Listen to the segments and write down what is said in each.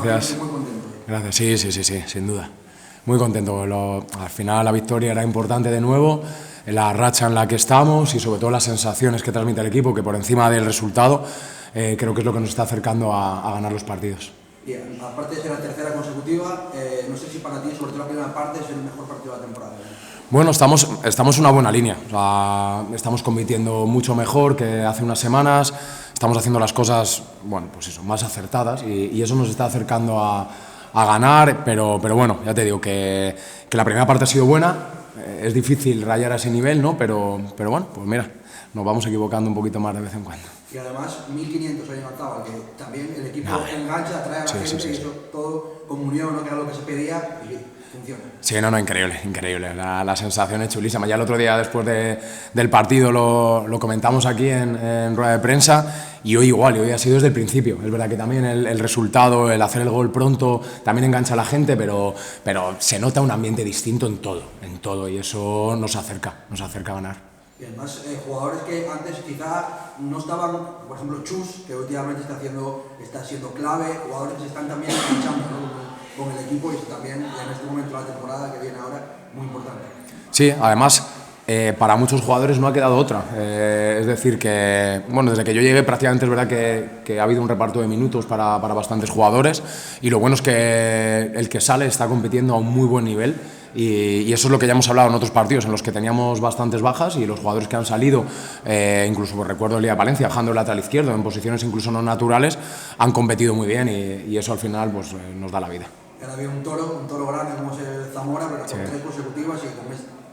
Gracias. Muy contento. Gracias, sí, sin duda. Muy contento. Al final la victoria era importante de nuevo, la racha en la que estamos y sobre todo las sensaciones que transmite el equipo, que por encima del resultado creo que es lo que nos está acercando a ganar los partidos. Bien, aparte de ser la tercera consecutiva, no sé si para ti, sobre todo la primera parte, es el mejor partido de la temporada. Bueno, estamos en una buena línea. O sea, estamos compitiendo mucho mejor que hace unas semanas. Estamos haciendo las cosas, bueno, pues eso, más acertadas y eso nos está acercando a ganar. Pero bueno, ya te digo que la primera parte ha sido buena. Es difícil rayar a ese nivel, ¿no? Pero bueno, pues mira, nos vamos equivocando un poquito más de vez en cuando. Y además, 1.500 ahí en Octava, que también el equipo engancha, atrae a la gente y eso todo comunión, ¿no? Que era lo que se pedía y funciona. Sí, no, increíble. La sensación es chulísima. Ya el otro día, después del partido, lo comentamos aquí en rueda de prensa y hoy igual, hoy ha sido desde el principio. Es verdad que también el resultado, el hacer el gol pronto, también engancha a la gente, pero se nota un ambiente distinto en todo y eso nos acerca a ganar. Y además, jugadores que antes quizá no estaban, por ejemplo Chus, que últimamente está siendo clave, jugadores que se están también enganchando, ¿no? con el equipo y también en este momento de la temporada que viene ahora, muy importante. Sí, además para muchos jugadores no ha quedado otra, es decir que, bueno, desde que yo llegué prácticamente es verdad que ha habido un reparto de minutos para bastantes jugadores y lo bueno es que el que sale está compitiendo a un muy buen nivel. Y eso es lo que ya hemos hablado en otros partidos en los que teníamos bastantes bajas y los jugadores que han salido, incluso pues, recuerdo el día de Valencia, bajando el lateral izquierdo en posiciones incluso no naturales, han competido muy bien y eso al final pues, nos da la vida. Ahora había un toro grande como es el Zamora, pero con 3 consecutivas y con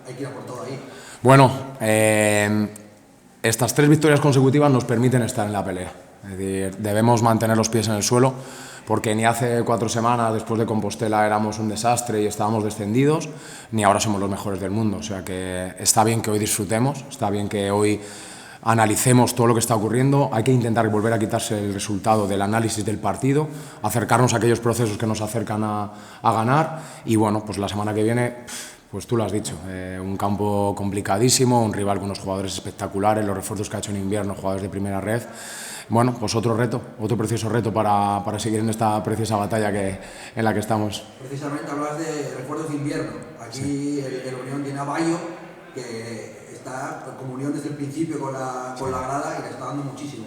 hay que ir a por todo ahí. Bueno, estas 3 victorias consecutivas nos permiten estar en la pelea. Es decir, debemos mantener los pies en el suelo porque ni hace 4 semanas después de Compostela éramos un desastre y estábamos descendidos, ni ahora somos los mejores del mundo. O sea que está bien que hoy disfrutemos, está bien que hoy analicemos todo lo que está ocurriendo, hay que intentar volver a quitarse el resultado del análisis del partido, acercarnos a aquellos procesos que nos acercan a ganar y bueno, pues la semana que viene, pues tú lo has dicho, un campo complicadísimo, un rival con unos jugadores espectaculares, los refuerzos que ha hecho en invierno, jugadores de primera red. Bueno, pues otro precioso reto para seguir en esta preciosa batalla en la que estamos. Precisamente hablas de refuerzos de invierno. Aquí el Unión tiene a Bayo, que está en comunión desde el principio con la grada y le está dando muchísimo.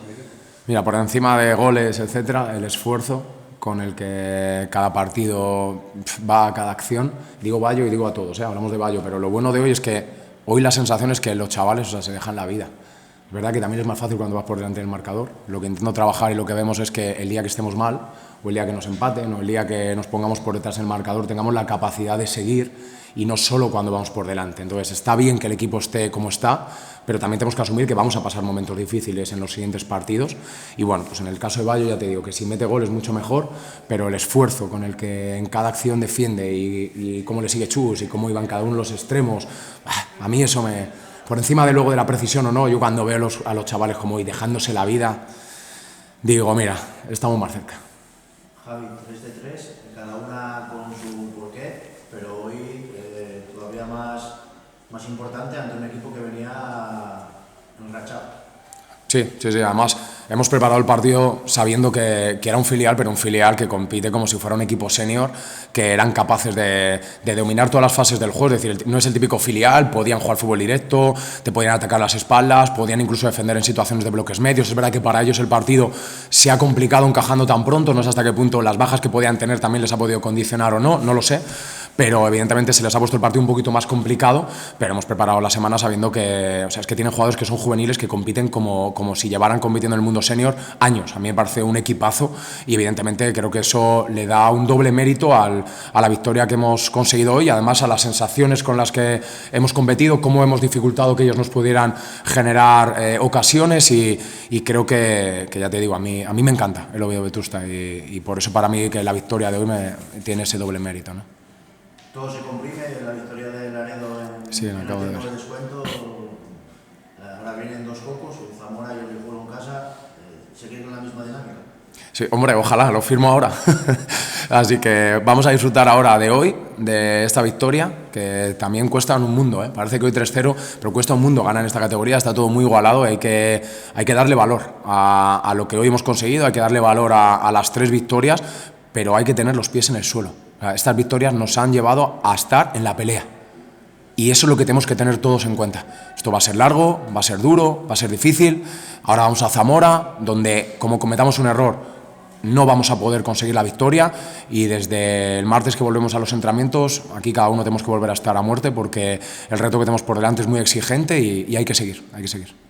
Mira, por encima de goles, etcétera, el esfuerzo con el que cada partido va a cada acción. Digo Bayo y digo a todos, hablamos de Bayo, pero lo bueno de hoy es que hoy la sensación es que los chavales se dejan la vida. Es verdad que también es más fácil cuando vas por delante del marcador. Lo que intento trabajar y lo que vemos es que el día que estemos mal, o el día que nos empaten, o el día que nos pongamos por detrás del marcador, tengamos la capacidad de seguir y no solo cuando vamos por delante. Entonces está bien que el equipo esté como está, pero también tenemos que asumir que vamos a pasar momentos difíciles en los siguientes partidos. Y bueno, pues en el caso de Bayo ya te digo que si mete goles mucho mejor, pero el esfuerzo con el que en cada acción defiende y cómo le sigue Chus y cómo iban cada uno los extremos, a mí eso por encima de luego de la precisión o no, yo cuando veo a los chavales como hoy dejándose la vida, digo, mira, estamos más cerca. Javi, 3 de 3, cada una con su porqué, pero hoy todavía más importante ante un equipo que venía enrachado. Sí, además hemos preparado el partido sabiendo que era un filial, pero un filial que compite como si fuera un equipo senior, que eran capaces de dominar todas las fases del juego, es decir, no es el típico filial, podían jugar fútbol directo, te podían atacar las espaldas, podían incluso defender en situaciones de bloques medios. Es verdad que para ellos el partido se ha complicado encajando tan pronto, no sé hasta qué punto las bajas que podían tener también les ha podido condicionar o no lo sé, pero evidentemente se les ha puesto el partido un poquito más complicado, pero hemos preparado la semana sabiendo que, es que tienen jugadores que son juveniles que compiten como si llevaran compitiendo en el mundo senior años. A mí me parece un equipazo y evidentemente creo que eso le da un doble mérito a la victoria que hemos conseguido hoy, además a las sensaciones con las que hemos competido, cómo hemos dificultado que ellos nos pudieran generar ocasiones y creo que ya te digo, a mí me encanta el Oviedo Vetusta y por eso para mí que la victoria de hoy tiene ese doble mérito, ¿no? Todo se comprime, la victoria del Laredo en el acabo de ver. Descuento, ahora vienen 2 copos, el Zamora y el Guijuelo en casa, ¿seguir con la misma dinámica? Sí, hombre, ojalá, lo firmo ahora. Así que vamos a disfrutar ahora de hoy, de esta victoria, que también cuesta un mundo, ¿eh? Parece que hoy 3-0, pero cuesta un mundo ganar en esta categoría, está todo muy igualado, hay que darle valor a lo que hoy hemos conseguido, hay que darle valor a las 3 victorias, pero hay que tener los pies en el suelo. O sea, estas victorias nos han llevado a estar en la pelea. Y eso es lo que tenemos que tener todos en cuenta. Esto va a ser largo, va a ser duro, va a ser difícil. Ahora vamos a Zamora, donde como cometamos un error no vamos a poder conseguir la victoria, y desde el martes que volvemos a los entrenamientos, aquí cada uno tenemos que volver a estar a muerte, porque el reto que tenemos por delante es muy exigente y hay que seguir, hay que seguir.